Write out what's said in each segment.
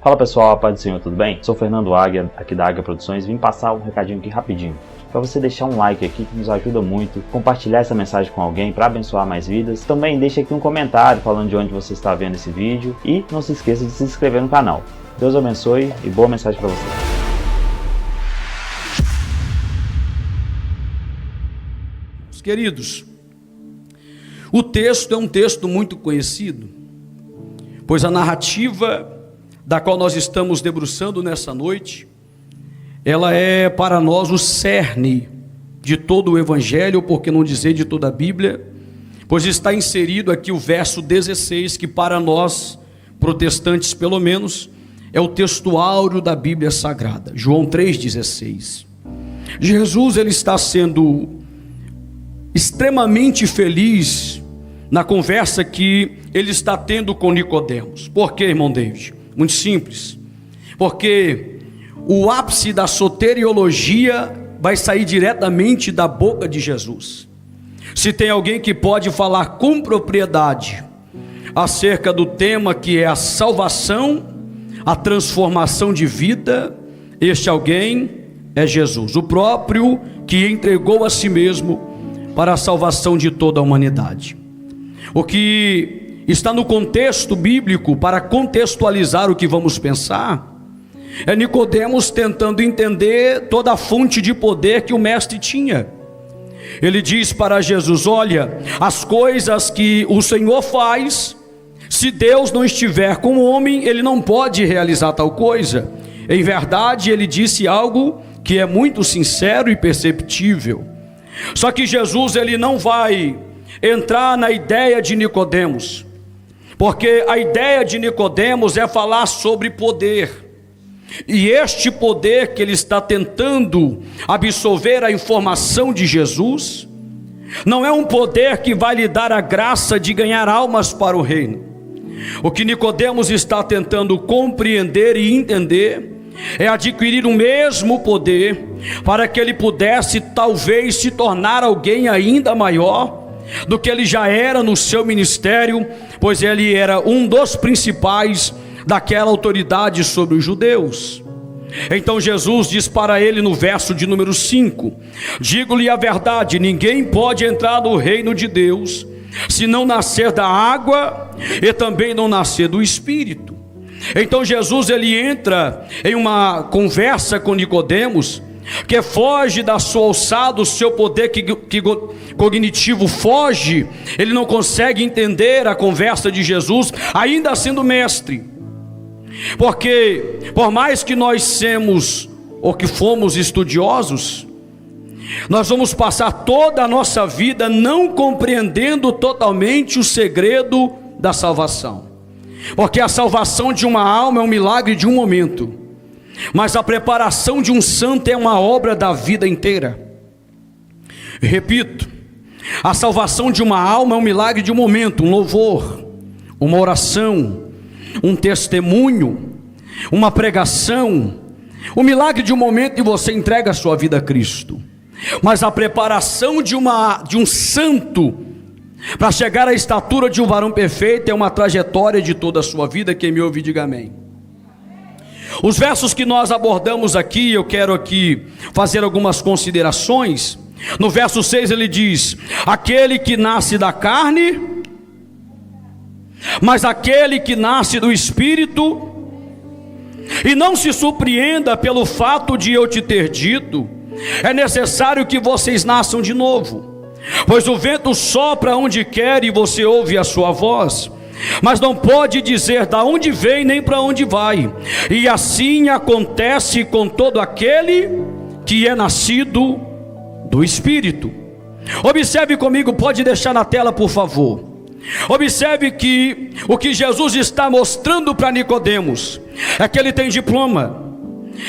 Fala pessoal, a paz do Senhor, tudo bem? Sou Fernando Águia, aqui da Águia Produções, vim passar um recadinho aqui rapidinho. Para você deixar um like aqui que nos ajuda muito, compartilhar essa mensagem com alguém para abençoar mais vidas. Também deixa aqui um comentário falando de onde você está vendo esse vídeo e não se esqueça de se inscrever no canal. Deus abençoe e boa mensagem para você. Queridos, o texto é um texto muito conhecido, pois a narrativa da qual nós estamos debruçando nessa noite, ela é para nós o cerne de todo o Evangelho, por que não dizer de toda a Bíblia, pois está inserido aqui o verso 16, que para nós, protestantes pelo menos, é o texto áureo da Bíblia Sagrada, João 3,16. Jesus, ele está sendo extremamente feliz na conversa que ele está tendo com Nicodemos. Por quê, irmão David? Muito simples, porque o ápice da soteriologia vai sair diretamente da boca de Jesus. Se tem alguém que pode falar com propriedade acerca do tema que é a salvação, a transformação de vida, este alguém é Jesus, o próprio que entregou a si mesmo para a salvação de toda a humanidade. O que está no contexto bíblico, para contextualizar o que vamos pensar, é Nicodemos tentando entender toda a fonte de poder que o mestre tinha. Ele diz para Jesus: olha, as coisas que o Senhor faz, se Deus não estiver com o homem, ele não pode realizar tal coisa. Em verdade, ele disse algo que é muito sincero e perceptível. Só que Jesus, ele não vai entrar na ideia de Nicodemos, porque a ideia de Nicodemos é falar sobre poder, e este poder que ele está tentando absorver a informação de Jesus, não é um poder que vai lhe dar a graça de ganhar almas para o reino. O que Nicodemos está tentando compreender e entender é adquirir o mesmo poder, para que ele pudesse talvez se tornar alguém ainda maior do que ele já era no seu ministério, pois ele era um dos principais daquela autoridade sobre os judeus. Então Jesus diz para ele no verso de número 5: digo-lhe a verdade, ninguém pode entrar no reino de Deus se não nascer da água e também não nascer do Espírito. Então Jesus, ele entra em uma conversa com Nicodemos, que foge da sua alçada, o seu poder cognitivo foge, ele não consegue entender a conversa de Jesus, ainda sendo mestre, porque por mais que nós sejamos ou que fomos estudiosos, nós vamos passar toda a nossa vida não compreendendo totalmente o segredo da salvação, porque a salvação de uma alma é um milagre de um momento, mas a preparação de um santo é uma obra da vida inteira. Repito, a salvação de uma alma é um milagre de um momento, um louvor, uma oração, um testemunho, uma pregação, o milagre de um momento que você entrega a sua vida a Cristo. Mas a preparação de um santo para chegar à estatura de um varão perfeito é uma trajetória de toda a sua vida. Quem me ouve, diga amém. Os versos que nós abordamos aqui, eu quero aqui fazer algumas considerações. No verso 6 ele diz: aquele que nasce da carne, mas aquele que nasce do Espírito. E não se surpreenda pelo fato de eu te ter dito: é necessário que vocês nasçam de novo. Pois o vento sopra onde quer e você ouve a sua voz, mas não pode dizer da onde vem nem para onde vai. E assim acontece com todo aquele que é nascido do Espírito. Observe comigo, pode deixar na tela por favor. Observe que o que Jesus está mostrando para Nicodemos é que ele tem diploma.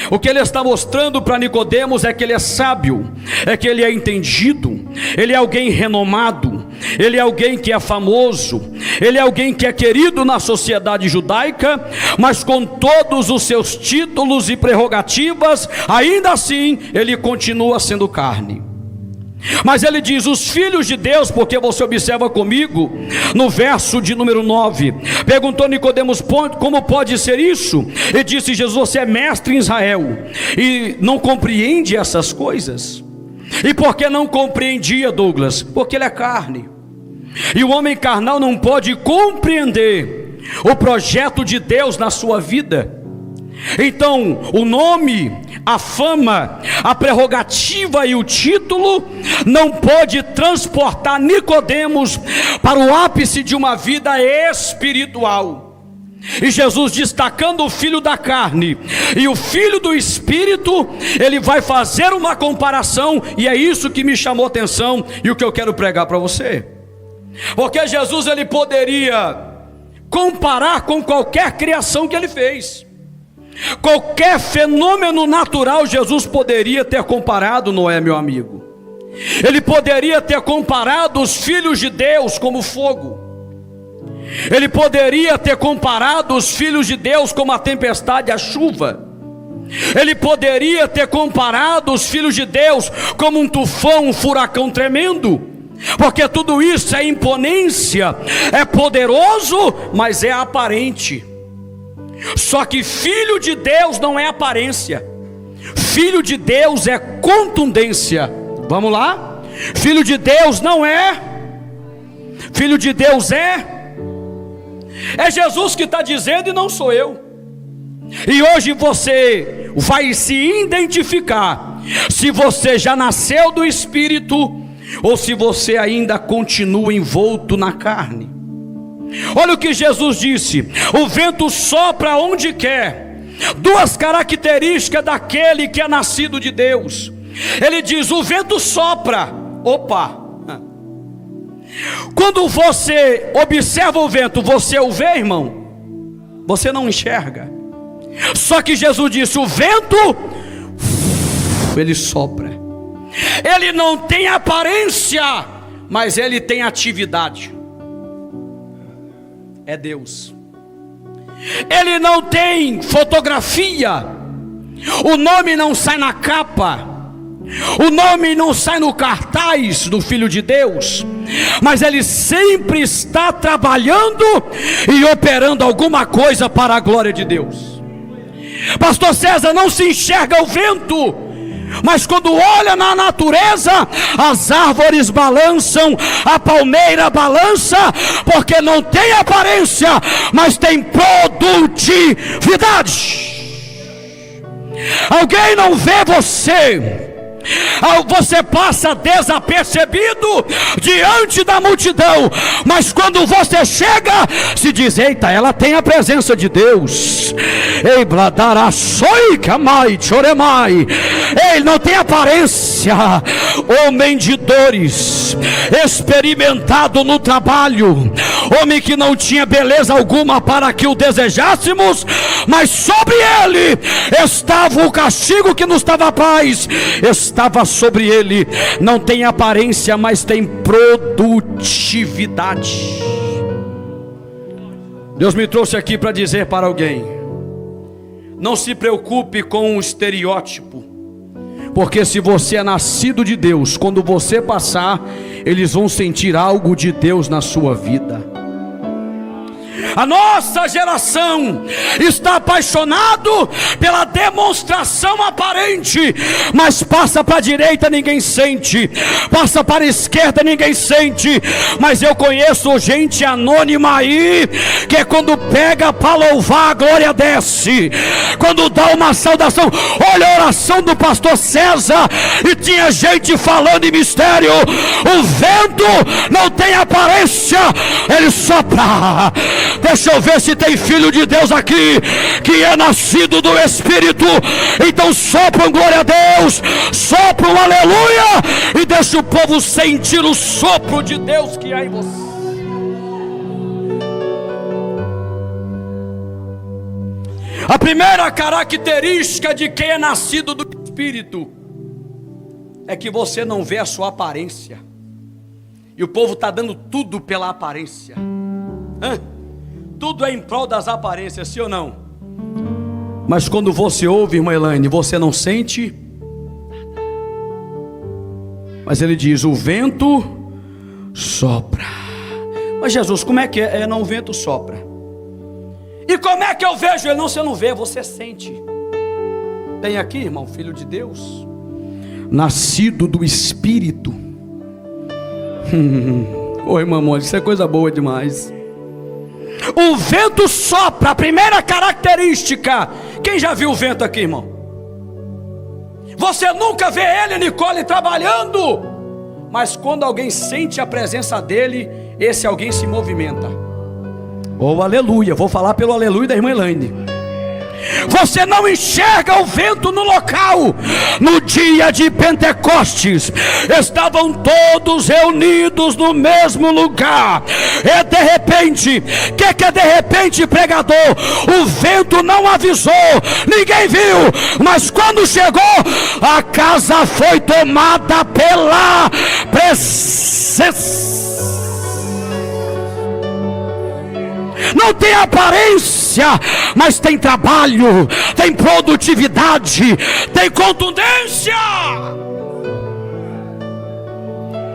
O que ele está mostrando para Nicodemos é que ele é sábio, é que ele é entendido, ele é alguém renomado, ele é alguém que é famoso, ele é alguém que é querido na sociedade judaica, mas com todos os seus títulos e prerrogativas, ainda assim ele continua sendo carne. Mas ele diz, os filhos de Deus, porque você observa comigo, no verso de número 9, perguntou Nicodemos, como pode ser isso? E disse Jesus, você é mestre em Israel, e não compreende essas coisas? E por que não compreendia, Douglas? Porque ele é carne, e o homem carnal não pode compreender o projeto de Deus na sua vida. Então, o nome, a fama, a prerrogativa e o título não pode transportar Nicodemos para o ápice de uma vida espiritual. E Jesus, destacando o filho da carne e o filho do espírito, ele vai fazer uma comparação, e é isso que me chamou a atenção e o que eu quero pregar para você. Porque Jesus, ele poderia comparar com qualquer criação que ele fez. Qualquer fenômeno natural Jesus poderia ter comparado, Noé, meu amigo. Ele poderia ter comparado os filhos de Deus como fogo. Ele poderia ter comparado os filhos de Deus como a tempestade, a chuva. Ele poderia ter comparado os filhos de Deus como um tufão, um furacão tremendo. Porque tudo isso é imponência, é poderoso, mas é aparente. Só que filho de Deus não é aparência. Filho de Deus é contundência. Vamos lá? Filho de Deus não é. Filho de Deus é Jesus que está dizendo e não sou eu. E hoje você vai se identificar se você já nasceu do Espírito ou se você ainda continua envolto na carne. Olha o que Jesus disse: o vento sopra onde quer. Duas características daquele que é nascido de Deus. Ele diz, o vento sopra. Opa! Quando você observa o vento, você o vê, irmão? Você não enxerga. Só que Jesus disse, o vento, ele sopra. Ele não tem aparência, mas ele tem atividade. É Deus. Ele não tem fotografia. O nome não sai na capa. O nome não sai no cartaz do Filho de Deus. Mas ele sempre está trabalhando e operando alguma coisa para a glória de Deus. Pastor César, não se enxerga o vento, mas quando olha na natureza, as árvores balançam, a palmeira balança, porque não tem aparência, mas tem produtividade. Alguém não vê você, você passa desapercebido diante da multidão, mas quando você chega, se diz, eita, ela tem a presença de Deus. Ei, bladaraçoi camai choremai. Ele não tem aparência. Homem de dores, experimentado no trabalho, homem que não tinha beleza alguma para que o desejássemos, mas sobre ele estava o castigo que nos dava paz. Estava sobre ele. Não tem aparência, mas tem produtividade. Deus me trouxe aqui para dizer para alguém: não se preocupe com o estereótipo, porque se você é nascido de Deus, quando você passar, eles vão sentir algo de Deus na sua vida. A nossa geração está apaixonado pela demonstração aparente, mas passa para a direita ninguém sente, passa para a esquerda ninguém sente. Mas eu conheço gente anônima aí, que quando pega para louvar, a glória desce. Quando dá uma saudação, olha a oração do pastor César, e tinha gente falando em mistério. O vento não tem aparência, ele sopra. Deixa eu ver se tem filho de Deus aqui, que é nascido do Espírito. Então sopra um glória a Deus, sopra um aleluia, e deixa o povo sentir o sopro de Deus que há em você. A primeira característica de quem é nascido do Espírito é que você não vê a sua aparência. E o povo está dando tudo pela aparência. Tudo é em prol das aparências, sim ou não? Mas quando você ouve, irmã Elaine, você não sente nada. Mas ele diz: o vento sopra. Mas Jesus, como é que é? Não, o vento sopra. E como é que eu vejo ele? Não, você não vê, você sente. Tem aqui, irmão, filho de Deus, nascido do Espírito. Oi, mamãe, isso é coisa boa demais. O vento sopra, a primeira característica. Quem já viu o vento aqui, irmão? Você nunca vê ele, Nicole, trabalhando, mas quando alguém sente a presença dele, esse alguém se movimenta. Oh, aleluia, vou falar pelo aleluia da irmã Elaine. Você não enxerga o vento no local. No dia de Pentecostes, estavam todos reunidos no mesmo lugar. E de repente, o que é de repente, pregador? O vento não avisou, ninguém viu, mas quando chegou, a casa foi tomada pela presença. Não tem aparência, mas tem trabalho, tem produtividade, tem contundência.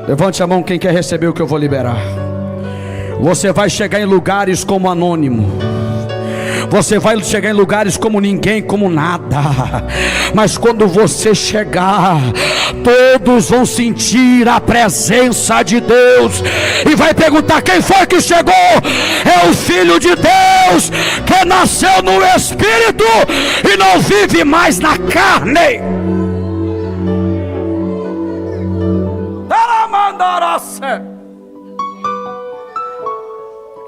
Levante a mão quem quer receber o que eu vou liberar. Você vai chegar em lugares como anônimo. Você vai chegar em lugares como ninguém, como nada. Mas quando você chegar, todos vão sentir a presença de Deus. E vai perguntar: quem foi que chegou? É o Filho de Deus, que nasceu no Espírito e não vive mais na carne.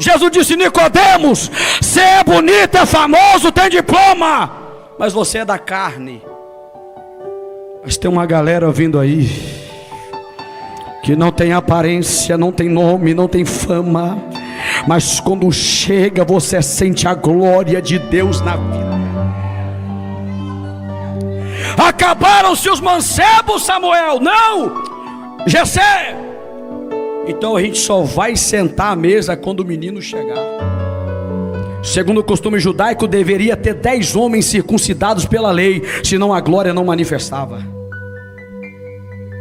Jesus disse: Nicodemos, você é bonito, é famoso, tem diploma, mas você é da carne. Mas tem uma galera vindo aí que não tem aparência, não tem nome, não tem fama, mas quando chega você sente a glória de Deus na vida. Acabaram-se os mancebos, Samuel? Não, Jessé. Então a gente só vai sentar à mesa quando o menino chegar. Segundo o costume judaico, deveria ter 10 homens circuncidados pela lei, senão a glória não manifestava.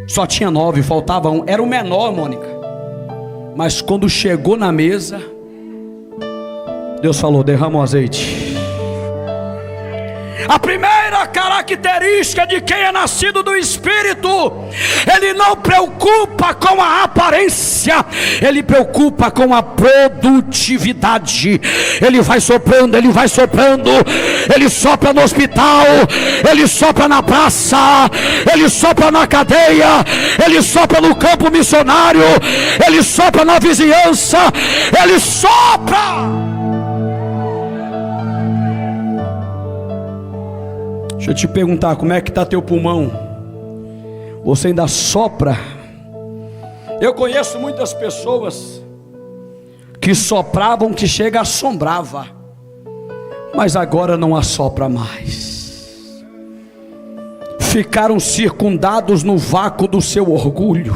Só tinha 9, faltava um. Era o menor, Mônica. Mas quando chegou na mesa, Deus falou: derrama o azeite. A primeira característica de quem é nascido do Espírito, ele não preocupa com a aparência, ele preocupa com a produtividade. Ele vai soprando, ele vai soprando. Ele sopra no hospital, ele sopra na praça, ele sopra na cadeia, ele sopra no campo missionário, ele sopra na vizinhança, ele sopra. Deixa eu te perguntar, como é que está teu pulmão? Você ainda sopra? Eu conheço muitas pessoas que sopravam que chega assombrava, mas agora não assopra mais. Ficaram circundados no vácuo do seu orgulho.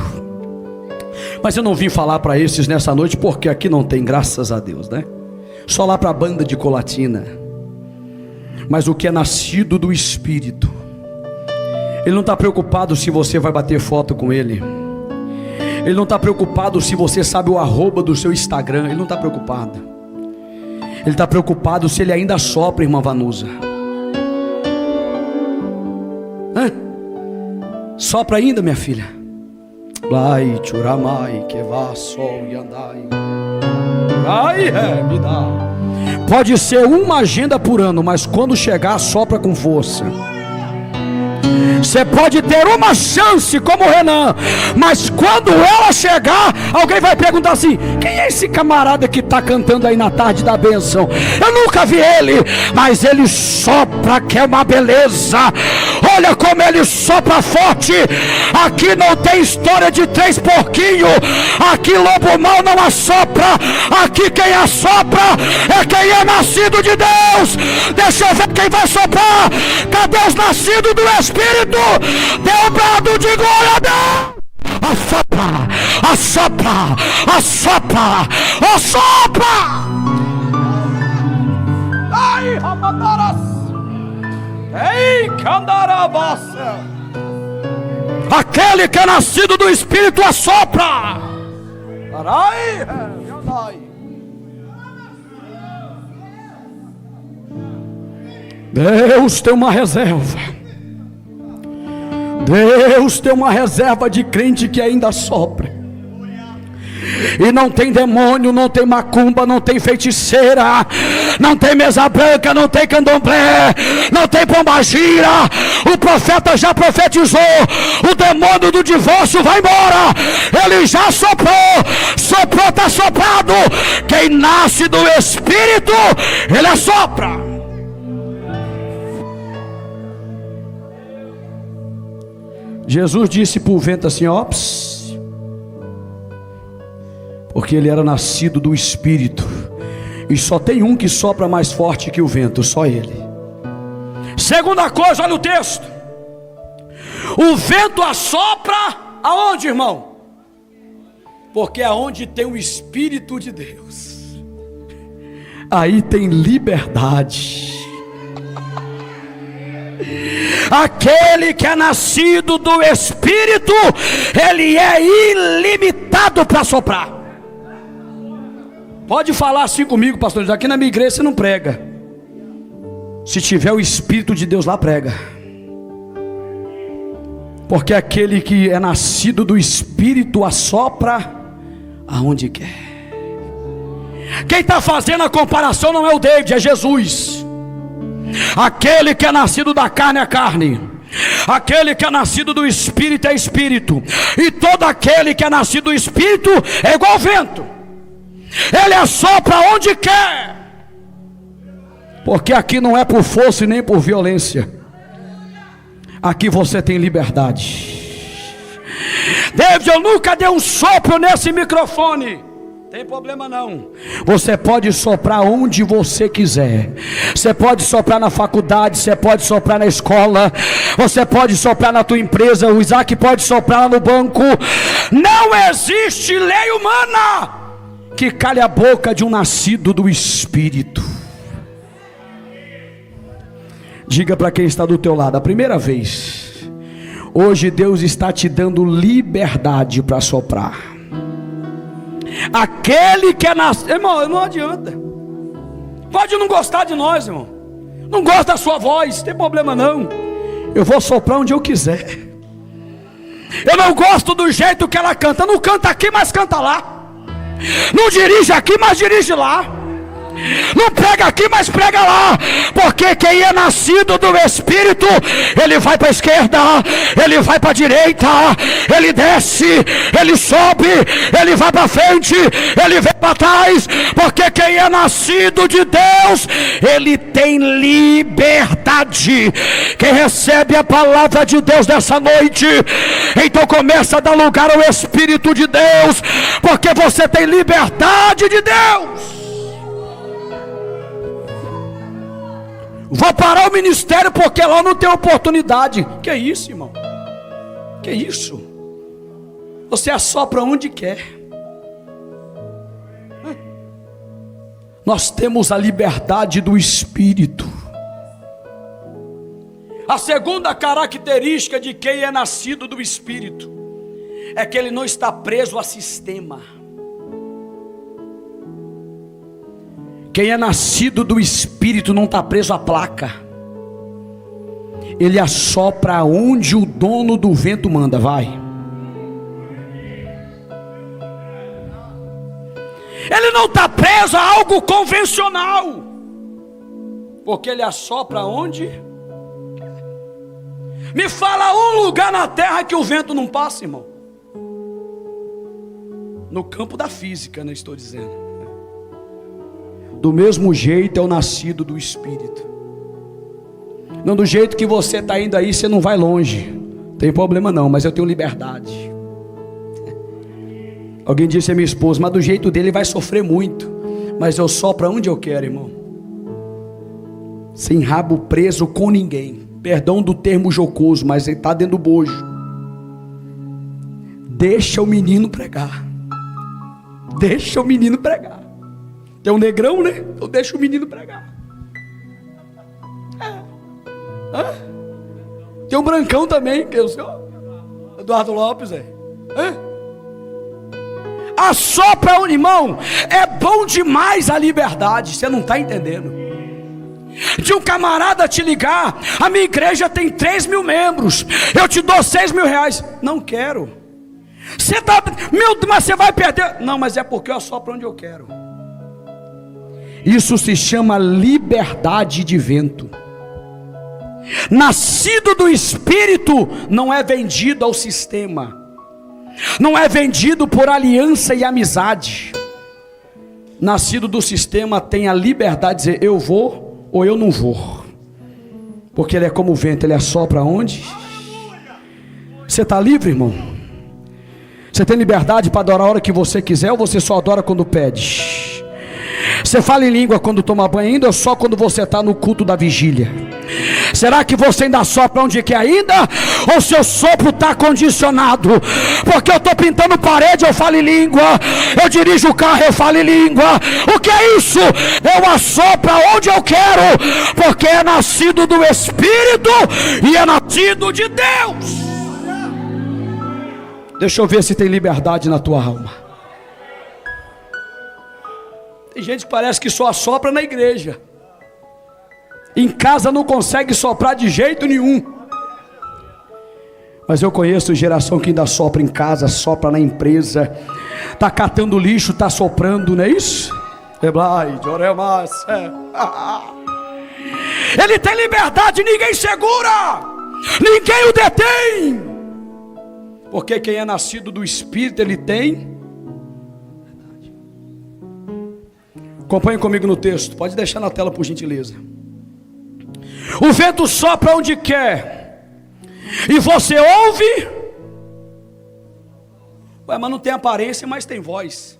Mas eu não vim falar para esses nessa noite, porque aqui não tem, graças a Deus, né? Só lá para a banda de Colatina. Mas o que é nascido do Espírito, ele não está preocupado se você vai bater foto com ele. Ele não está preocupado se você sabe o arroba do seu Instagram. Ele não está preocupado. Ele está preocupado se ele ainda sopra, irmã Vanusa. Hã? Sopra ainda, minha filha? Lai, churamai, que vá, sol e andai. Ai, me dá. Pode ser uma agenda por ano, mas quando chegar, sopra com força. Você pode ter uma chance como o Renan, mas quando ela chegar, alguém vai perguntar assim: quem é esse camarada que está cantando aí na tarde da bênção? Eu nunca vi ele, mas ele sopra que é uma beleza. Olha como ele sopra forte. Aqui não tem história de 3 porquinhos. Aqui lobo mau não assopra. Aqui quem assopra é quem é nascido de Deus. Deixa eu ver quem vai soprar. Cadê os nascidos do Espírito? Dê um brado de glória a Deus. Assopra, assopra, assopra, assopra. Ai, ramadaras. Ei, candarabassa. Aquele que é nascido do Espírito assopra. Deus tem uma reserva. Deus tem uma reserva de crente que ainda sopra. E não tem demônio, não tem macumba, não tem feiticeira, não tem mesa branca, não tem candomblé, não tem pombagira. O profeta já profetizou: o demônio do divórcio vai embora. Ele já soprou, soprou, está soprado. Quem nasce do Espírito, ele assopra. Jesus disse para o vento assim: ó, porque ele era nascido do Espírito, e só tem um que sopra mais forte que o vento, só ele. Segunda coisa, olha o texto: o vento assopra aonde, irmão? Porque aonde tem o Espírito de Deus, aí tem liberdade. Aquele que é nascido do Espírito, ele é ilimitado para soprar. Pode falar assim comigo, pastor. Aqui na minha igreja você não prega. Se tiver o Espírito de Deus lá, prega. Porque aquele que é nascido do Espírito assopra aonde quer. Quem está fazendo a comparação não é o David, é Jesus. Aquele que é nascido da carne é carne, aquele que é nascido do Espírito é Espírito. E todo aquele que é nascido do Espírito é igual ao vento, ele assopra onde quer. Porque aqui não é por força e nem por violência. Aqui você tem liberdade. David, eu nunca dei um sopro nesse microfone. Tem problema não. Você pode soprar onde você quiser. Você pode soprar na faculdade, você pode soprar na escola, você pode soprar na tua empresa. O Isaac pode soprar lá no banco. Não existe lei humana que cale a boca de um nascido do Espírito. Diga para quem está do teu lado: a primeira vez, hoje Deus está te dando liberdade para soprar. Aquele que é nascido, irmão, não adianta. Pode não gostar de nós, irmão, não gosta da sua voz, não tem problema não. Eu vou soprar onde eu quiser. Eu não gosto do jeito que ela canta. Não canta aqui, mas canta lá. Não dirige aqui, mas dirige lá. Não prega aqui, mas prega lá. Porque quem é nascido do Espírito, ele vai para a esquerda, ele vai para a direita, ele desce, ele sobe, ele vai para frente, ele vem para trás. Porque quem é nascido de Deus, ele tem liberdade. Quem recebe a palavra de Deus nessa noite, então começa a dar lugar ao Espírito de Deus, porque você tem liberdade de Deus. Vou parar o ministério porque lá não tem oportunidade. Que é isso, irmão? Que é isso? Você assopra onde quer. Nós temos a liberdade do Espírito. A segunda característica de quem é nascido do Espírito é que ele não está preso a sistema. Quem é nascido do Espírito não está preso à placa. Ele assopra onde o dono do vento manda. Vai. Ele não está preso a algo convencional, porque ele assopra onde. Me fala um lugar na terra que o vento não passa, irmão. No campo da física, né, estou dizendo. Do mesmo jeito é o nascido do Espírito. Não do jeito que você está indo aí, você não vai longe. Não tem problema não, mas eu tenho liberdade. Alguém disse a minha esposa: mas do jeito dele vai sofrer muito. Mas eu sopro onde eu quero, irmão. Sem rabo preso com ninguém. Perdão do termo jocoso, mas ele está dentro do bojo. Deixa o menino pregar. Deixa o menino pregar. Tem um negrão, né? Então deixa o menino pregar. Tem um brancão também, que é o senhor. Eduardo Lopes, assopra, irmão, é bom demais a liberdade, você não está entendendo. De um camarada te ligar, a minha igreja tem 3.000 membros, eu te dou 6.000 reais, não quero. Você tá, mas você vai perder, não, mas é porque eu assopro onde eu quero. Isso se chama liberdade de vento. Nascido do Espírito não é vendido ao sistema, não é vendido por aliança e amizade. Nascido do sistema tem a liberdade de dizer eu vou ou eu não vou, porque ele é como o vento, ele assopra onde? Você está livre, irmão? Você tem liberdade para adorar a hora que você quiser, ou você só adora quando pede? Você fala em língua quando toma banho ainda, ou só quando você está no culto da vigília? Será que você ainda sopra onde quer ainda? Ou seu sopro está condicionado? Porque eu estou pintando parede, eu falo em língua. Eu dirijo o carro, eu falo em língua. O que é isso? Eu assopro onde eu quero, porque é nascido do Espírito e é nascido de Deus. Deixa eu ver se tem liberdade na tua alma. Tem gente que parece que só assopra na igreja, em casa não consegue soprar de jeito nenhum. Mas eu conheço geração que ainda sopra em casa, sopra na empresa, está catando lixo, está soprando, não é isso? Ele tem liberdade, ninguém segura, ninguém o detém, porque quem é nascido do Espírito, ele tem. Acompanhe comigo no texto, pode deixar na tela por gentileza. O vento sopra onde quer, e você ouve. Ué, mas não tem aparência, mas tem voz.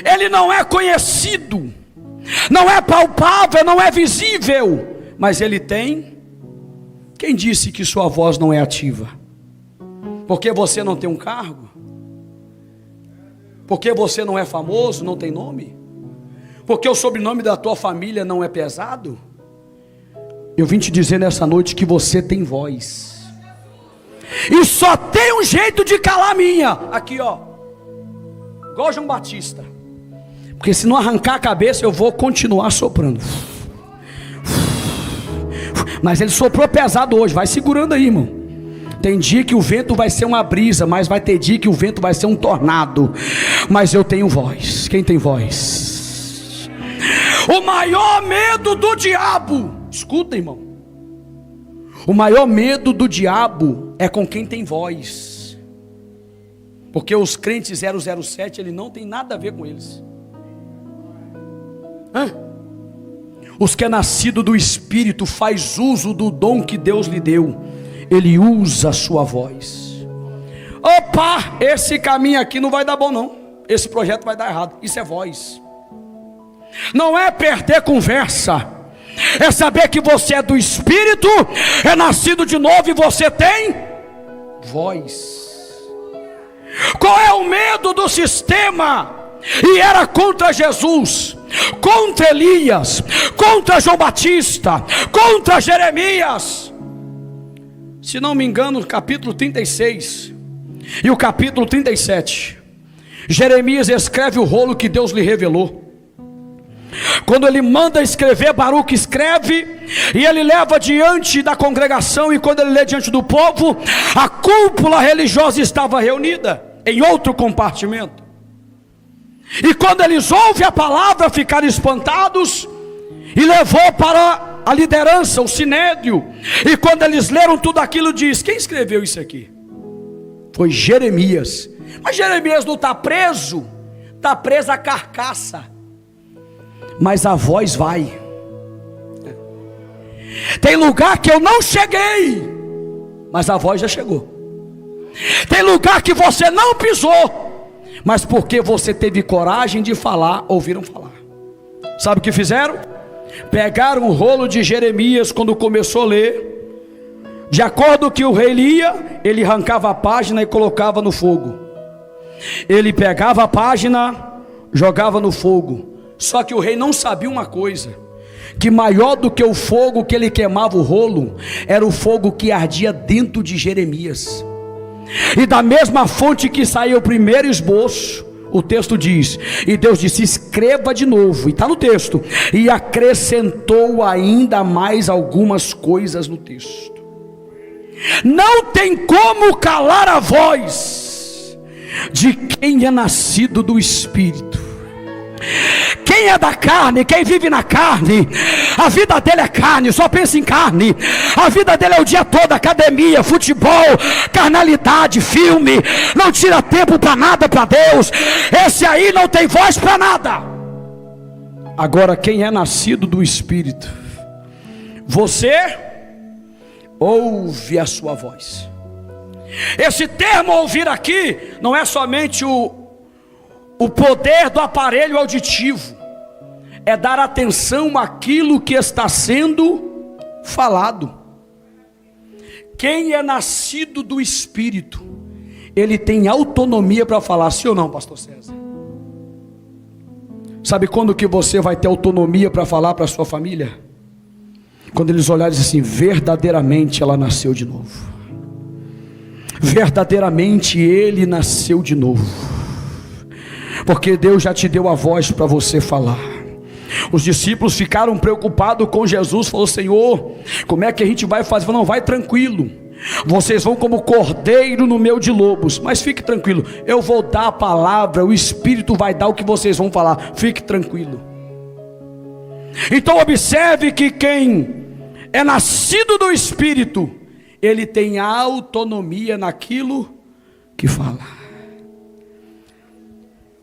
Ele não é conhecido, não é palpável, não é visível, mas ele tem. Quem disse que sua voz não é ativa? Porque você não tem um cargo? Porque você não é famoso, não tem nome? Porque o sobrenome da tua família não é pesado? Eu vim te dizer nessa noite que você tem voz, e só tem um jeito de calar a minha. Aqui ó, igual João Batista, porque se não arrancar a cabeça eu vou continuar soprando. Mas ele soprou pesado hoje, vai segurando aí, irmão. Tem dia que o vento vai ser uma brisa, mas vai ter dia que o vento vai ser um tornado. Mas eu tenho voz. Quem tem voz? O maior medo do diabo, escuta, irmão, o maior medo do diabo é com quem tem voz. Porque os crentes 007, ele não tem nada a ver com eles. Os que é nascido do Espírito faz uso do dom que Deus lhe deu. Ele usa a sua voz. Opa, esse caminho aqui não vai dar bom não, esse projeto vai dar errado. Isso é voz. Não é perder conversa, é saber que você é do Espírito, é nascido de novo e você tem voz. Qual é o medo do sistema? E era contra Jesus, contra Elias, contra João Batista, contra Jeremias. Se não me engano, o capítulo 36 e o capítulo 37, Jeremias escreve o rolo que Deus lhe revelou. Quando ele manda escrever, Baruque escreve, e ele leva diante da congregação, e quando ele lê diante do povo, a cúpula religiosa estava reunida em outro compartimento. E quando eles ouvem a palavra, ficaram espantados, e levou para a liderança, o sinédrio. E quando eles leram tudo aquilo, diz: quem escreveu isso aqui? Foi Jeremias. Mas Jeremias não está preso, está preso a carcaça, mas a voz vai. Tem lugar que eu não cheguei, mas a voz já chegou. Tem lugar que você não pisou, mas porque você teve coragem de falar, ouviram falar. Sabe o que fizeram? Pegaram o rolo de Jeremias quando começou a ler. De acordo com o que o rei lia, ele arrancava a página e colocava no fogo. Ele pegava a página, jogava no fogo. Só que o rei não sabia uma coisa, que maior do que o fogo que ele queimava o rolo, era o fogo que ardia dentro de Jeremias. E da mesma fonte que saiu o primeiro esboço, o texto diz, e Deus disse: escreva de novo, e está no texto, e acrescentou ainda mais algumas coisas no texto. Não tem como calar a voz de quem é nascido do Espírito. Quem é da carne, quem vive na carne, a vida dele é carne, só pensa em carne. A vida dele é o dia todo academia, futebol, carnalidade, filme. Não tira tempo para nada para Deus. Esse aí não tem voz para nada. Agora, quem é nascido do Espírito, você ouve a sua voz. Esse termo ouvir aqui não é somente o poder do aparelho auditivo, é dar atenção àquilo que está sendo falado. Quem é nascido do Espírito, ele tem autonomia para falar, sim ou não, pastor César? Sabe quando que você vai ter autonomia para falar para a sua família? Quando eles olharem e dizem assim: verdadeiramente ela nasceu de novo, verdadeiramente ele nasceu de novo. Porque Deus já te deu a voz para você falar. Os discípulos ficaram preocupados com Jesus. Falou: Senhor, como é que a gente vai fazer? Falou: não, vai tranquilo, vocês vão como cordeiro no meio de lobos. Mas fique tranquilo, eu vou dar a palavra, o Espírito vai dar o que vocês vão falar. Fique tranquilo. Então observe que quem é nascido do Espírito, ele tem autonomia naquilo que fala.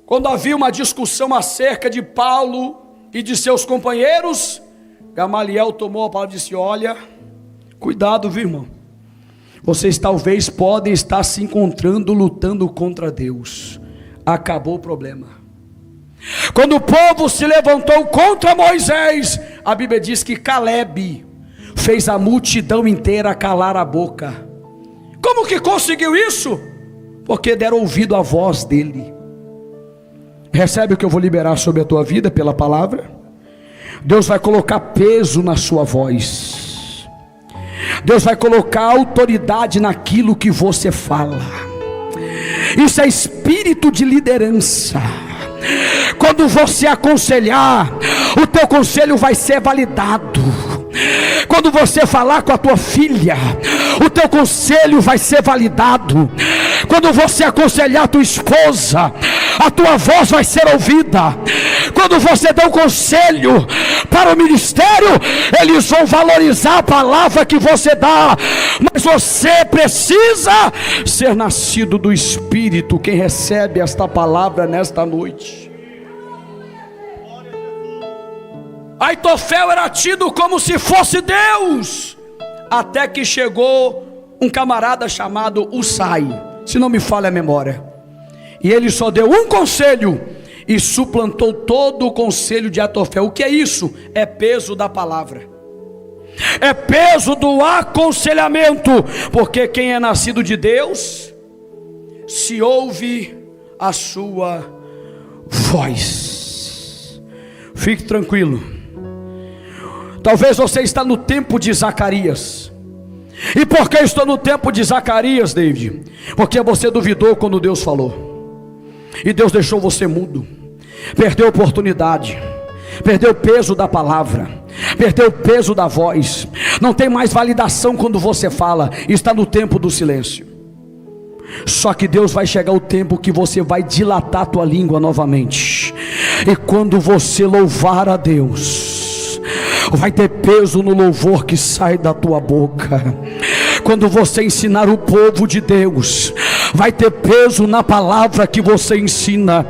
Quando havia uma discussão acerca de Paulo e de seus companheiros, Gamaliel tomou a palavra e disse: olha, cuidado, viu, irmão? Vocês talvez podem estar se encontrando lutando contra Deus. Acabou o problema. Quando o povo se levantou contra Moisés, a Bíblia diz que Caleb fez a multidão inteira calar a boca. Como que conseguiu isso? Porque deram ouvido à voz dele. Recebe o que eu vou liberar sobre a tua vida pela palavra. Deus vai colocar peso na sua voz. Deus vai colocar autoridade naquilo que você fala. Isso é espírito de liderança. Quando você aconselhar, o teu conselho vai ser validado. Quando você falar com a tua filha, o teu conselho vai ser validado. Quando você aconselhar a tua esposa, a tua voz vai ser ouvida. Quando você der um conselho para o ministério, eles vão valorizar a palavra que você dá. Mas você precisa ser nascido do Espírito. Quem recebe esta palavra nesta noite? Aitofel era tido como se fosse Deus, até que chegou um camarada chamado Usai, se não me falha a memória, e ele só deu um conselho e suplantou todo o conselho de Aitofel. O que é isso? É peso da palavra, é peso do aconselhamento, porque quem é nascido de Deus, se ouve a sua voz. Fique tranquilo. Talvez você está no tempo de Zacarias. E por que estou no tempo de Zacarias, David? Porque você duvidou quando Deus falou, e Deus deixou você mudo, perdeu a oportunidade, perdeu o peso da palavra, perdeu o peso da voz. Não tem mais validação quando você fala. Está no tempo do silêncio. Só que Deus vai chegar o tempo que você vai dilatar a tua língua novamente. E quando você louvar a Deus, vai ter peso no louvor que sai da tua boca. Quando você ensinar o povo de Deus, vai ter peso na palavra que você ensina.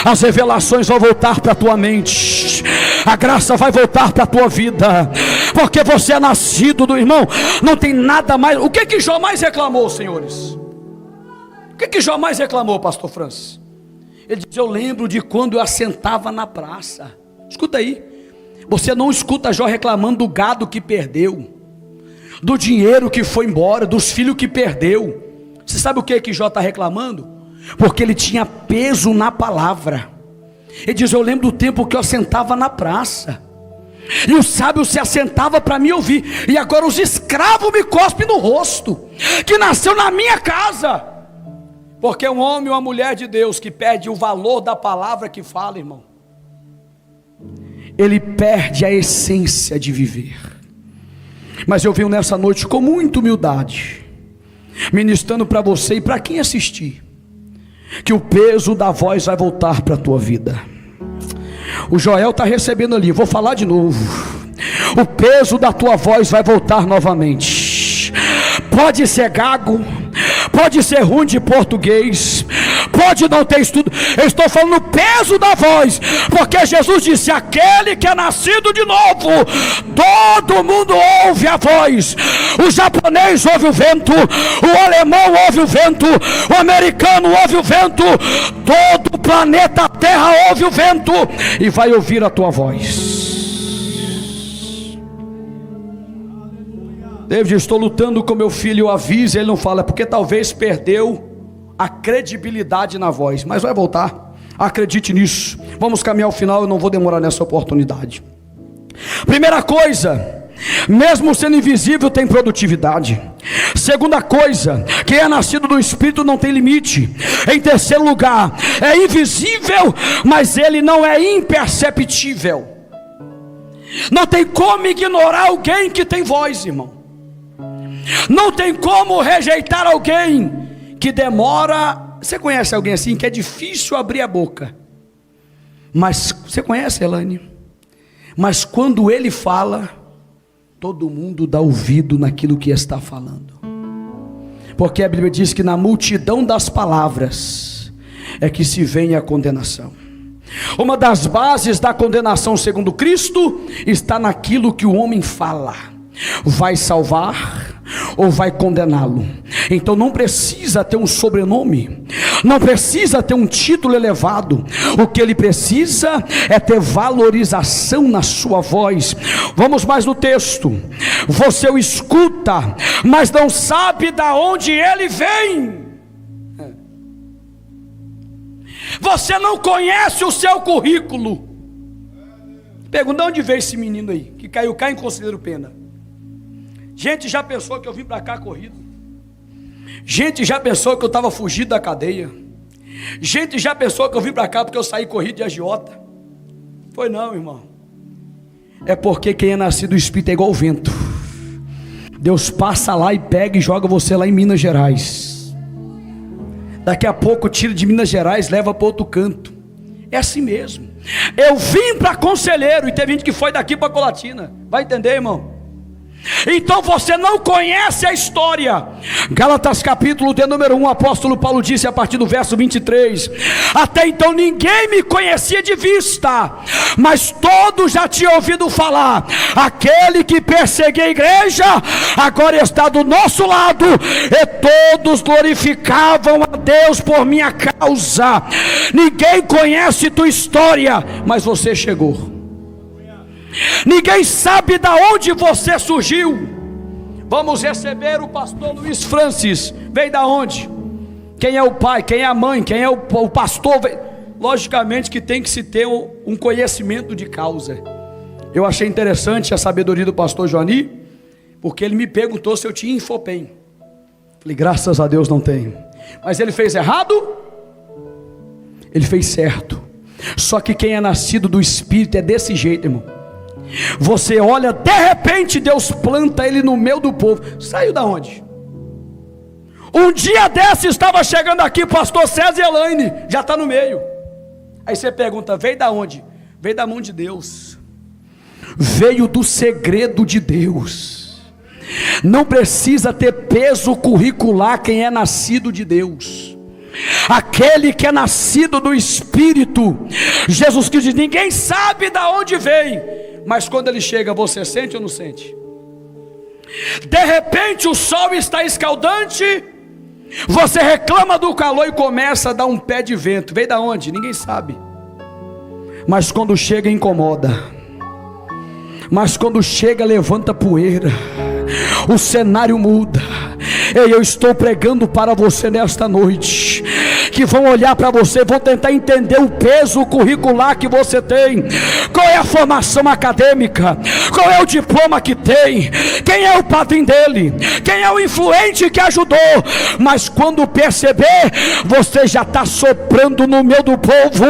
As revelações vão voltar para a tua mente, a graça vai voltar para a tua vida, porque você é nascido do irmão. Não tem nada mais. O que Jó mais reclamou, senhores? O que Jó mais reclamou, pastor Francis? Ele diz: eu lembro de quando eu assentava na praça. Escuta aí. Você não escuta Jó reclamando do gado que perdeu, do dinheiro que foi embora, dos filhos que perdeu. Você sabe o que Jó está reclamando? Porque ele tinha peso na palavra. Ele diz: eu lembro do tempo que eu sentava na praça, E o sábio se assentava para me ouvir. E agora os escravos me cospem no rosto, que nasceu na minha casa. Porque um homem ou uma mulher de Deus que perde o valor da palavra que fala, irmão, ele perde a essência de viver. Mas eu venho nessa noite com muita humildade, ministrando para você e para quem assistir, que o peso da voz vai voltar para a tua vida. O Joel está recebendo ali, vou falar de novo. O peso da tua voz vai voltar novamente. Pode ser gago, pode ser ruim de português, pode não ter estudo. Eu estou falando o peso da voz, porque Jesus disse: aquele que é nascido de novo, todo mundo ouve a voz. O japonês ouve o vento, o alemão ouve o vento, o americano ouve o vento, todo o planeta Terra ouve o vento e vai ouvir a tua voz. David, estou lutando com meu filho, avisa, ele não fala, porque talvez perdeu a credibilidade na voz, mas vai voltar, acredite nisso. Vamos caminhar ao final, eu não vou demorar nessa oportunidade. Primeira coisa, mesmo sendo invisível tem produtividade. Segunda coisa, quem é nascido do Espírito não tem limite. Em terceiro lugar, é invisível, mas ele não é imperceptível. Não tem como ignorar alguém que tem voz, irmão. Não tem como rejeitar alguém que demora. Você conhece alguém assim que é difícil abrir a boca? Mas você conhece, Elaine? Mas quando ele fala, todo mundo dá ouvido naquilo que está falando. Porque a Bíblia diz que na multidão das palavras é que se vê a condenação. Uma das bases da condenação segundo Cristo está naquilo que o homem fala. Vai salvar ou vai condená-lo? Então não precisa ter um sobrenome, não precisa ter um título elevado. O que ele precisa é ter valorização na sua voz. Vamos mais no texto. Você o escuta, mas não sabe da onde ele vem. Você não conhece o seu currículo. Pergunta: de onde veio esse menino aí que caiu cá em Conselheiro Pena? Gente já pensou que eu vim para cá corrido. Gente já pensou que eu estava fugido da cadeia. Gente já pensou que eu vim para cá porque eu saí corrido de agiota. Foi não, irmão. É porque quem é nascido do Espírito é igual o vento. Deus passa lá e pega e joga você lá em Minas Gerais. Daqui a pouco tira de Minas Gerais, leva para outro canto. É assim mesmo. Eu vim para Conselheiro e teve gente que foi daqui para Colatina. Vai entender, irmão? Então você não conhece a história. Gálatas capítulo de número 1, o apóstolo Paulo disse a partir do verso 23: até então ninguém me conhecia de vista, mas todos já tinham ouvido falar. Aquele que perseguia a igreja agora está do nosso lado, e todos glorificavam a Deus por minha causa. Ninguém conhece tua história, mas você chegou. Ninguém sabe de onde você surgiu. Vamos receber o pastor Luiz Francis. Veio da onde? Quem é o pai? Quem é a mãe? Quem é o pastor? Logicamente que tem que se ter um conhecimento de causa. Eu achei interessante a sabedoria do pastor Joani, porque ele me perguntou se eu tinha Infopem. Falei: graças a Deus não tenho. Mas ele fez errado? Ele fez certo. Só que quem é nascido do Espírito é desse jeito, irmão. Você olha, de repente Deus planta ele no meio do povo. Saiu da onde? Um dia desse estava chegando aqui pastor César e Elaine, já está no meio. Aí você pergunta: veio da onde? Veio da mão de Deus. Veio do segredo de Deus. Não precisa ter peso curricular quem é nascido de Deus. Aquele que é nascido do Espírito, Jesus Cristo diz: ninguém sabe de onde vem, mas quando ele chega, você sente ou não sente? De repente o sol está escaldante, você reclama do calor e começa a dar um pé de vento. Veio da onde? Ninguém sabe. Mas quando chega, incomoda. Mas quando chega, levanta poeira. O cenário muda. E eu estou pregando para você nesta noite que vão olhar para você, vão tentar entender o peso curricular que você tem, qual é a formação acadêmica, qual é o diploma que tem, quem é o padrinho dele, quem é o influente que ajudou. Mas quando perceber, você já está soprando no meio do povo,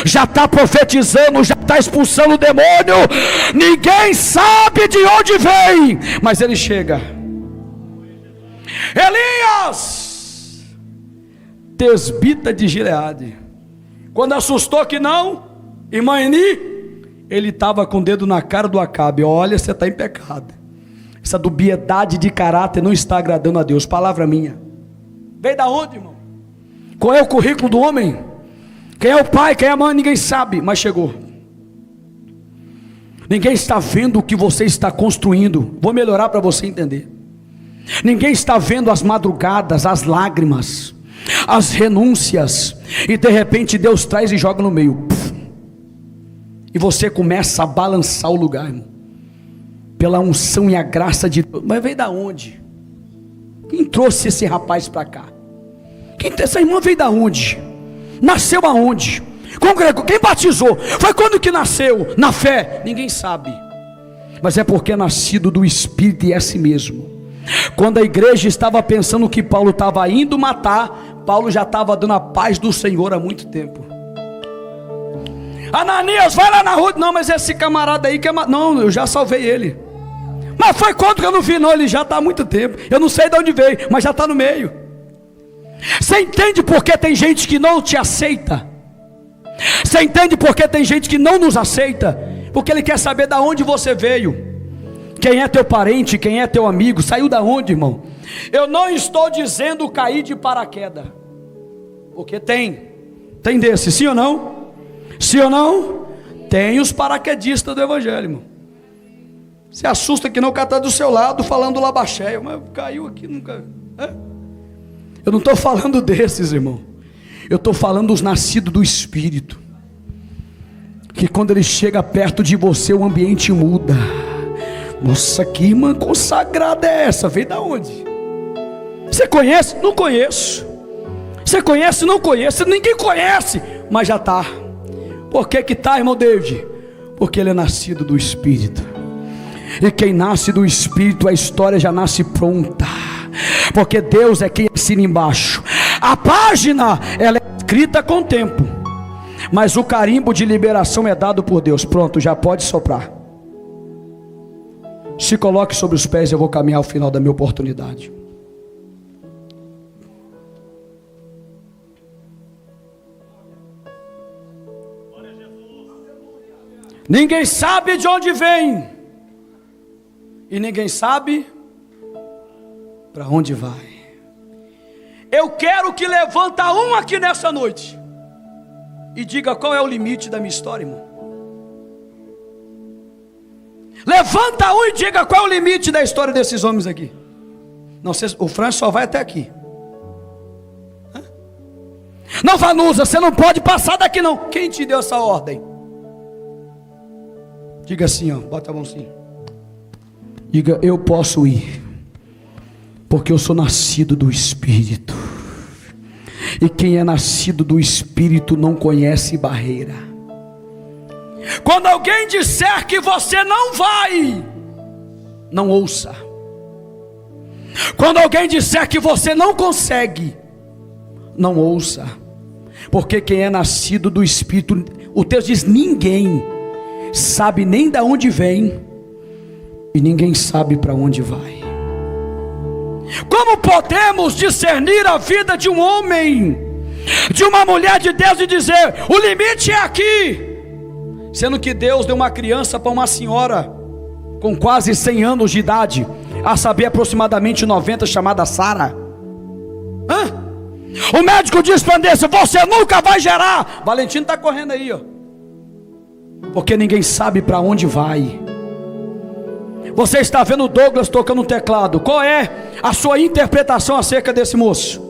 já está profetizando, já está expulsando o demônio. Ninguém sabe de onde vem, mas ele chega. Elias, tesbita de Gileade, quando assustou que não, irmã Eni, ele estava com o dedo na cara do Acabe. Olha, você está em pecado, essa dubiedade de caráter não está agradando a Deus. Palavra minha. Veio da onde, irmão? Qual é o currículo do homem? Quem é o pai, quem é a mãe, ninguém sabe, mas chegou. Ninguém está vendo o que você está construindo. Vou melhorar para você entender. Ninguém está vendo as madrugadas, as lágrimas, as renúncias, e de repente Deus traz e joga no meio. E você começa a balançar o lugar, irmão, pela unção e a graça de Deus. Mas veio da onde? Quem trouxe esse rapaz para cá? Essa irmã veio da onde? Nasceu aonde? Congregou? Quem batizou? Foi quando que nasceu? Na fé? Ninguém sabe. Mas é porque é nascido do Espírito e é assim mesmo. Quando a igreja estava pensando que Paulo estava indo matar, Paulo já estava dando a paz do Senhor há muito tempo. Ananias, vai lá na rua. Não, mas esse camarada aí que é... Não, eu já salvei ele. Mas foi quando que eu não vi? Não, ele já está há muito tempo. Eu não sei de onde veio, mas já está no meio. Você entende porque tem gente que não te aceita? Você entende porque tem gente que não nos aceita? Porque ele quer saber de onde você veio. Quem é teu parente, quem é teu amigo, saiu da onde, irmão? Eu não estou dizendo cair de paraquedas, porque tem desse, sim ou não? Sim ou não? Tem os paraquedistas do evangelho, irmão. Se assusta que não, o cara está do seu lado falando labaxéia, mas caiu aqui, nunca. Eu não estou falando desses, irmão. Eu estou falando dos nascidos do Espírito, que quando ele chega perto de você, o ambiente muda. Nossa, que irmã consagrada é essa? Veio da onde? Você conhece? Não conheço. Você conhece? Não conheço. Ninguém conhece, mas já está. Por que que está, irmão David? Porque ele é nascido do Espírito. E quem nasce do Espírito, a história já nasce pronta. Porque Deus é quem assina embaixo. A página, ela é escrita com tempo, mas o carimbo de liberação é dado por Deus. Pronto, já pode soprar. Se coloque sobre os pés, eu vou caminhar ao final da minha oportunidade. Ninguém sabe de onde vem, e ninguém sabe para onde vai. Eu quero que levanta um aqui nessa noite e diga qual é o limite da minha história, irmão. Levanta um e diga qual é o limite da história desses homens aqui. Não, o Francis só vai até aqui. Não, Vanusa, você não pode passar daqui não. Quem te deu essa ordem? Diga assim, ó, bota a mão assim. Diga, eu posso ir, porque eu sou nascido do Espírito. E quem é nascido do Espírito não conhece barreira. Quando alguém disser que você não vai, não ouça. Quando alguém disser que você não consegue, não ouça. Porque quem é nascido do Espírito, o texto diz, ninguém sabe nem de onde vem, e ninguém sabe para onde vai. Como podemos discernir a vida de um homem, de uma mulher de Deus, e dizer, o limite é aqui, sendo que Deus deu uma criança para uma senhora com quase 100 anos de idade, a saber aproximadamente 90, chamada Sara? O médico diz para Andressa, você nunca vai gerar. Valentino está correndo aí, ó, porque ninguém sabe para onde vai. Você está vendo o Douglas tocando um teclado. Qual é a sua interpretação acerca desse moço?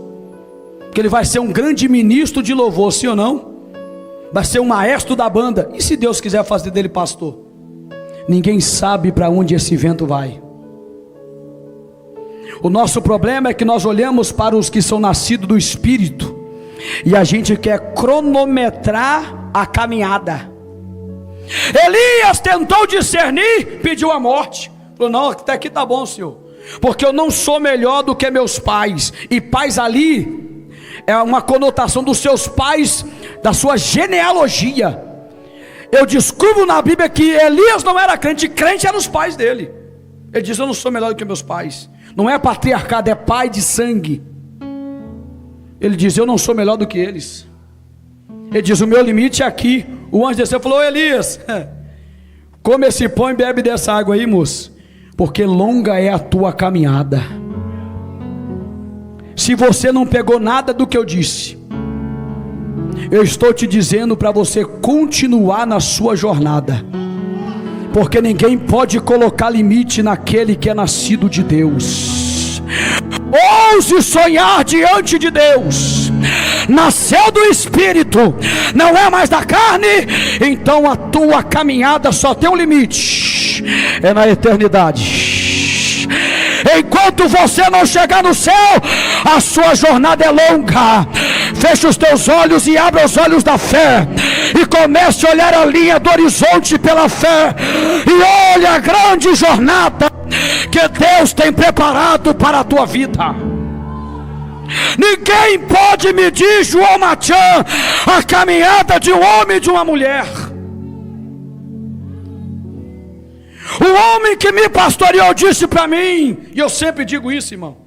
Que ele vai ser um grande ministro de louvor, sim ou não? Vai ser um maestro da banda. E se Deus quiser fazer dele pastor? Ninguém sabe para onde esse vento vai. O nosso problema é que nós olhamos para os que são nascidos do Espírito e a gente quer cronometrar a caminhada. Elias tentou discernir, pediu a morte. Falou: não, até aqui tá bom, Senhor, porque eu não sou melhor do que meus pais. E pais ali é uma conotação dos seus pais, da sua genealogia. Eu descubro na Bíblia que Elias não era crente, crente eram os pais dele. Ele diz: eu não sou melhor do que meus pais. Não é patriarcado, é pai de sangue. Ele diz: eu não sou melhor do que eles. Ele diz: o meu limite é aqui. O anjo desceu e falou: Elias, come esse pão e bebe dessa água aí, moço, porque longa é a tua caminhada. Se você não pegou nada do que eu disse, eu estou te dizendo para você continuar na sua jornada, porque ninguém pode colocar limite naquele que é nascido de Deus. Ouse sonhar diante de Deus. Nasceu do Espírito, não é mais da carne. Então a tua caminhada só tem um limite, é na eternidade. Enquanto você não chegar no céu, a sua jornada é longa. Feche os teus olhos e abra os olhos da fé, e comece a olhar a linha do horizonte pela fé, e olhe a grande jornada que Deus tem preparado para a tua vida. Ninguém pode medir, João Matian, a caminhada de um homem e de uma mulher. O homem que me pastoreou disse para mim, e eu sempre digo isso, irmão: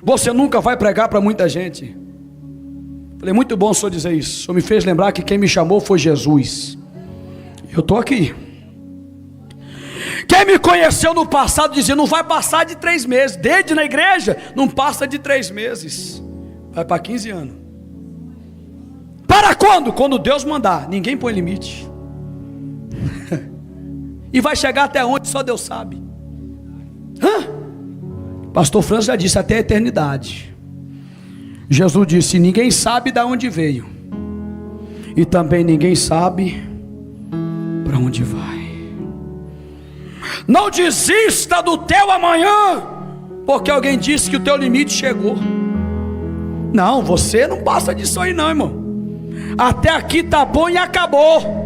você nunca vai pregar para muita gente. Falei: muito bom o senhor dizer isso. O senhor me fez lembrar que quem me chamou foi Jesus. Eu estou aqui. Quem me conheceu no passado dizia: não vai passar de 3 meses. Desde na igreja, não passa de 3 meses. Vai para 15 anos. Para quando? Quando Deus mandar. Ninguém põe limite. E vai chegar até onde só Deus sabe. Pastor Francis já disse: até a eternidade. Jesus disse: ninguém sabe de onde veio, e também ninguém sabe para onde vai. Não desista do teu amanhã, porque alguém disse que o teu limite chegou. Não, você não passa disso aí não, irmão. Até aqui tá bom e acabou.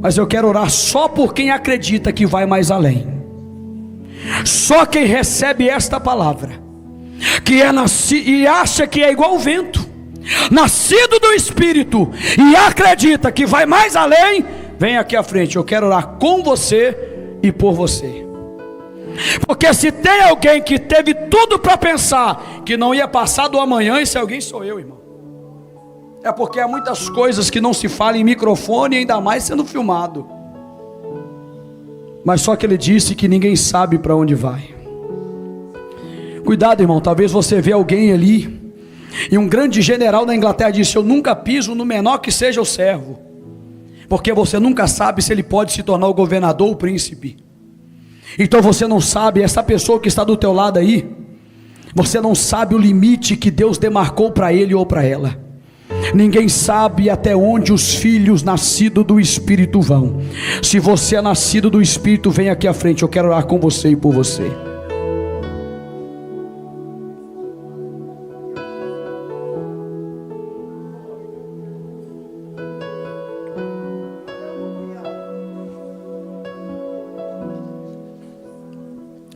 Mas eu quero orar só por quem acredita que vai mais além. Só quem recebe esta palavra, que é nascido e acha que é igual o vento, nascido do Espírito, e acredita que vai mais além, vem aqui à frente. Eu quero orar com você e por você. Porque se tem alguém que teve tudo para pensar que não ia passar do amanhã, esse alguém sou eu, irmão. É porque há muitas coisas que não se fala em microfone, ainda mais sendo filmado. Mas só que ele disse que ninguém sabe para onde vai. Cuidado, irmão, talvez você vê alguém ali, e um grande general da Inglaterra disse: eu nunca piso no menor que seja o servo, porque você nunca sabe se ele pode se tornar o governador ou o príncipe. Então você não sabe, essa pessoa que está do teu lado aí, você não sabe o limite que Deus demarcou para ele ou para ela. Ninguém sabe até onde os filhos nascidos do Espírito vão. Se você é nascido do Espírito, vem aqui à frente. Eu quero orar com você e por você.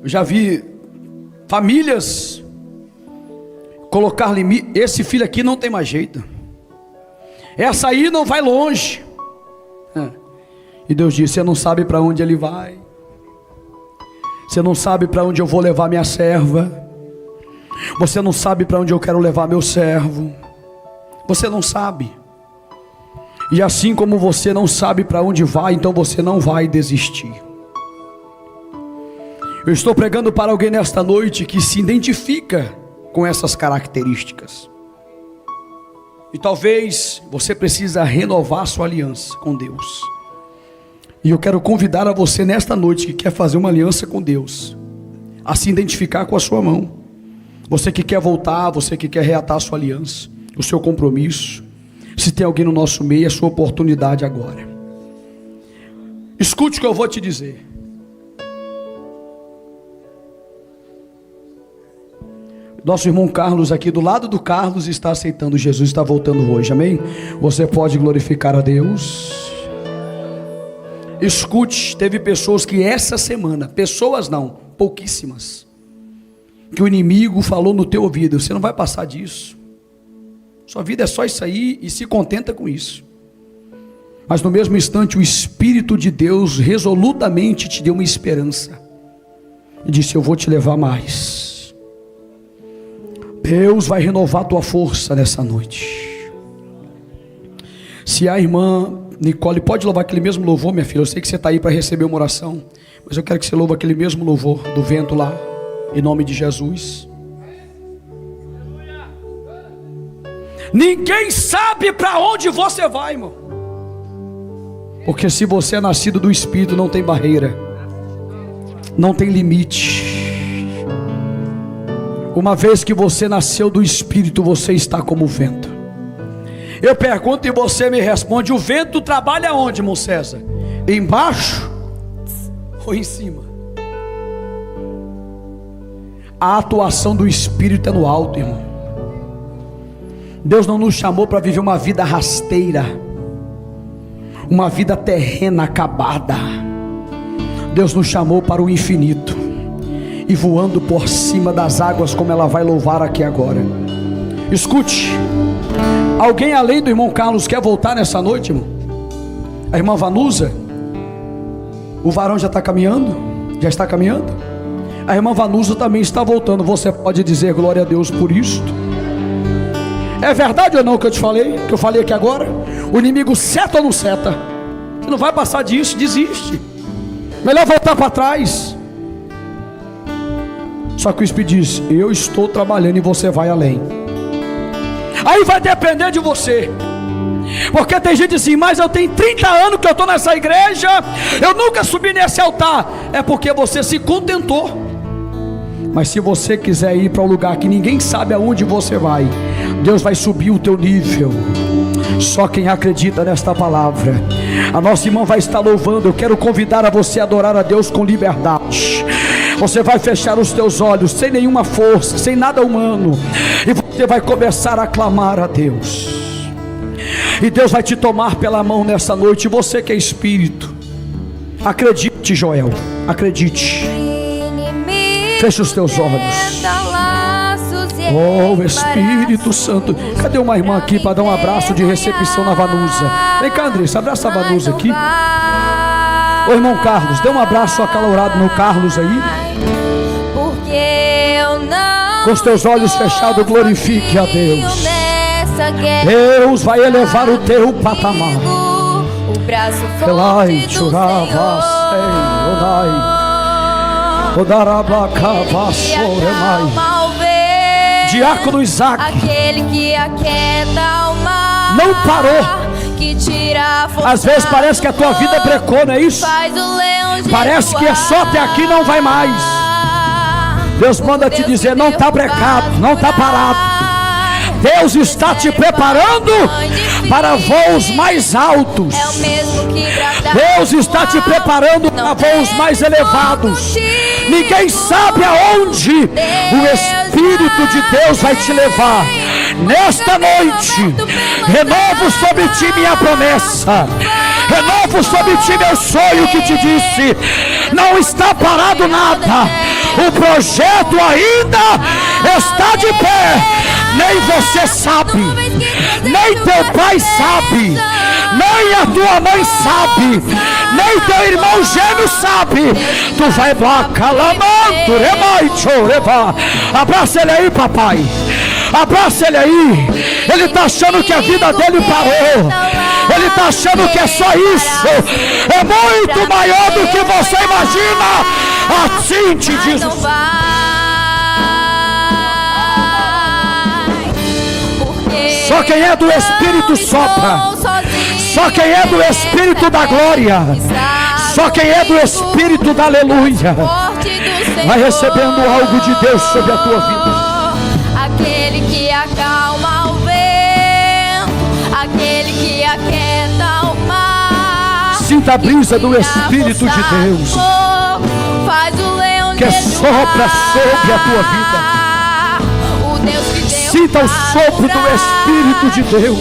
Eu já vi famílias colocar limite. Esse filho aqui não tem mais jeito, essa aí não vai longe. E Deus disse: você não sabe para onde ele vai, você não sabe para onde eu vou levar minha serva, você não sabe para onde eu quero levar meu servo, você não sabe. E assim como você não sabe para onde vai, então você não vai desistir. Eu estou pregando para alguém nesta noite que se identifica com essas características. E talvez você precisa renovar sua aliança com Deus. E eu quero convidar a você nesta noite que quer fazer uma aliança com Deus, a se identificar com a sua mão. Você que quer voltar, você que quer reatar a sua aliança, o seu compromisso. Se tem alguém no nosso meio, é a sua oportunidade agora. Escute o que eu vou te dizer. Nosso irmão Carlos aqui do lado do Carlos está aceitando Jesus, está voltando hoje, amém? Você pode glorificar a Deus. Escute, teve pessoas que essa semana, pessoas não, pouquíssimas, que o inimigo falou no teu ouvido: você não vai passar disso, sua vida é só isso aí, e se contenta com isso. Mas no mesmo instante o Espírito de Deus resolutamente te deu uma esperança e disse: eu vou te levar mais. Deus vai renovar a tua força nessa noite. Se a irmã Nicole pode louvar aquele mesmo louvor, minha filha, eu sei que você está aí para receber uma oração, mas eu quero que você louve aquele mesmo louvor do vento lá, em nome de Jesus. Ninguém sabe para onde você vai, irmão, porque se você é nascido do Espírito, não tem barreira, não tem limite. Uma vez que você nasceu do Espírito, você está como o vento. Eu pergunto e você me responde: o vento trabalha onde, irmão César? Embaixo ou em cima? A atuação do Espírito é no alto, irmão. Deus não nos chamou para viver uma vida rasteira, uma vida terrena acabada. Deus nos chamou para o infinito, e voando por cima das águas, como ela vai louvar aqui agora. Escute, alguém além do irmão Carlos quer voltar nessa noite, irmão? A irmã Vanusa, o varão já está caminhando? Já está caminhando? A irmã Vanusa também está voltando. Você pode dizer glória a Deus por isto? É verdade ou não o que eu te falei? Que eu falei aqui agora? O inimigo seta ou não seta? Você não vai passar disso, desiste. Melhor voltar para trás. Só que o Espírito diz: eu estou trabalhando e você vai além. Aí vai depender de você. Porque tem gente assim: mas eu tenho 30 anos que eu estou nessa igreja, eu nunca subi nesse altar. É porque você se contentou. Mas se você quiser ir para um lugar que ninguém sabe aonde você vai, Deus vai subir o teu nível. Só quem acredita nesta palavra. A nossa irmã vai estar louvando. Eu quero convidar a você a adorar a Deus com liberdade. Você vai fechar os teus olhos, sem nenhuma força, sem nada humano, e você vai começar a clamar a Deus. E Deus vai te tomar pela mão nessa noite. Você que é espírito, acredite, Joel, acredite. Feche os teus olhos. Oh, Espírito Santo. Cadê uma irmã aqui para dar um abraço de recepção na Vanusa? Vem cá, Andressa, abraça a Vanusa aqui. Ô irmão Carlos, dê um abraço acalorado no Carlos aí. Com os teus olhos fechados, glorifique a Deus. Deus vai elevar o teu patamar. Diácono Isaac não parou. Às vezes parece que a tua vida brecou, não é isso? Parece que é só até aqui, não vai mais. Deus manda te dizer: não está brecado, não está parado. Deus está te preparando para voos mais altos. Deus está te preparando para voos mais elevados. Ninguém sabe aonde o Espírito de Deus vai te levar. Nesta noite, renovo sobre ti minha promessa, renovo sobre ti meu sonho que te disse: não está parado nada, o projeto ainda está de pé. Nem você sabe, nem teu pai sabe, nem a tua mãe sabe, nem teu irmão gêmeo sabe. Tu vai lá, calamando, abraça ele aí, papai. Abraça ele aí. Ele está achando que a vida dele parou. Ele está achando que é só isso. É muito maior do que você imagina. Assim te diz o Senhor. Só quem é do Espírito sopra. Só quem é do Espírito da glória. Só quem é do Espírito da aleluia vai recebendo algo de Deus sobre a tua vida. Aquele que acalma o vento, aquele que aquieta o mar. Sinta a brisa do Espírito de Deus faz o leão que sopra sobre a tua vida. Deus que deu Sinta o sopro do Espírito de Deus.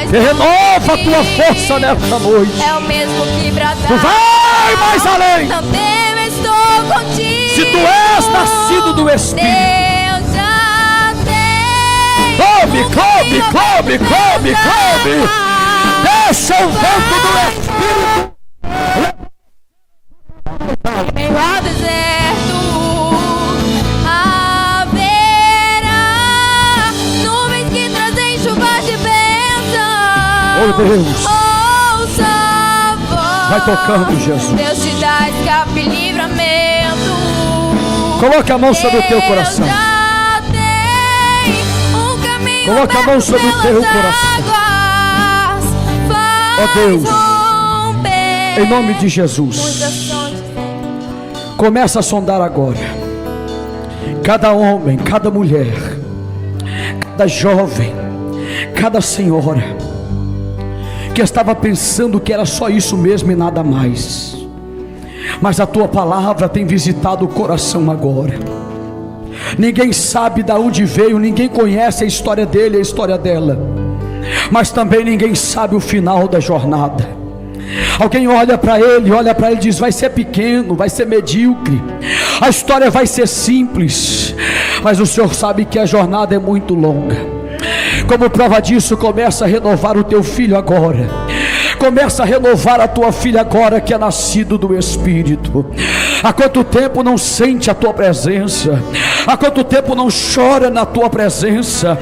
Que renova a tua força nesta noite. É o mesmo que bradar. Tu vai mais além. Não temo, estou contigo. Se tu és nascido do Espírito, Deus já tem. Come. Deixa o vento do Espírito. Em meio ao deserto haverá nuvens que trazem chuvas de bênção. Oh Deus, Ouça a voz. vai tocando, Jesus. Deus te dá escape e livramento. Coloque a mão sobre o teu coração. Deus já tem um caminho Coloque a mão sobre o teu pelas coração. águas. Ó Deus, romper em nome de Jesus, muitas fontes. começa a sondar agora. Cada homem, cada mulher, cada jovem, cada senhora que estava pensando que era só isso mesmo e nada mais. Mas a tua palavra tem visitado o coração agora. Ninguém sabe de onde veio, ninguém conhece a história dele, a história dela, mas também ninguém sabe o final da jornada. Alguém olha para ele e diz: vai ser pequeno, vai ser medíocre, a história vai ser simples. Mas o Senhor sabe que a jornada é muito longa. Como prova disso, começa a renovar o teu filho agora. Começa a renovar a tua filha agora, que é nascido do Espírito. Há quanto tempo não sente a tua presença? Há quanto tempo não chora na tua presença?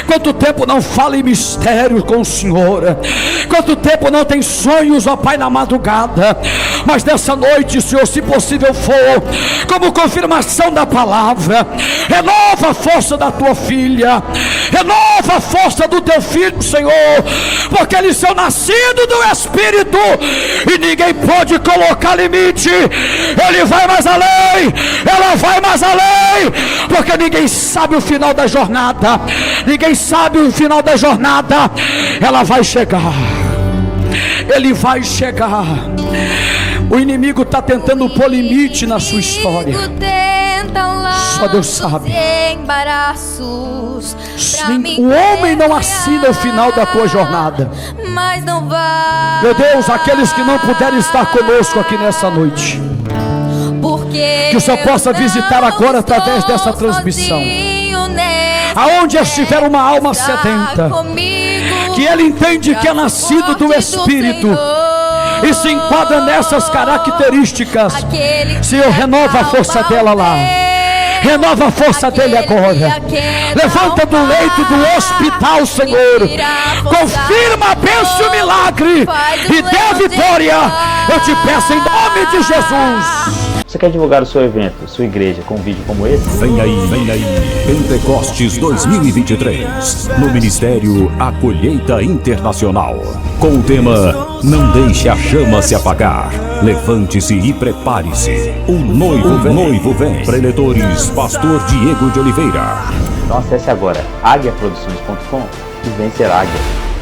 Quanto tempo não fala em mistério com o Senhor? Quanto tempo não tem sonhos, ó Pai, na madrugada? Mas nessa noite, Senhor, se possível for, como confirmação da palavra, renova a força da tua filha, renova a força do teu filho, Senhor, porque eles são nascidos do Espírito e ninguém pode colocar limite. Ele vai mais além, ela vai mais além, porque ninguém sabe o final da jornada. Ninguém sabe o final da jornada. Ela vai chegar, ele vai chegar. O inimigo está tentando pôr limite na sua história. Só Deus sabe. O homem não assina o final da tua jornada. Mas não vai. Meu Deus, aqueles que não puderem estar conosco aqui nessa noite, que o Senhor possa visitar agora através dessa transmissão. Aonde estiver uma alma sedenta, que ele entende que é nascido do Espírito e se enquadra nessas características, Senhor, renova a força dela lá. Renova a força dele agora. Levanta do leito do hospital, Senhor. Confirma a bênção e o milagre e dê vitória. Eu te peço em nome de Jesus. Você quer divulgar o seu evento, sua igreja, com um vídeo como esse? Vem aí, Pentecostes 2023, no Ministério A Colheita Internacional, com o tema Não Deixe a Chama Se Apagar. Levante-se e prepare-se. O noivo vem. Preletores, Pastor Diego de Oliveira. Então acesse agora aguiaproduções.com e vencer Águia.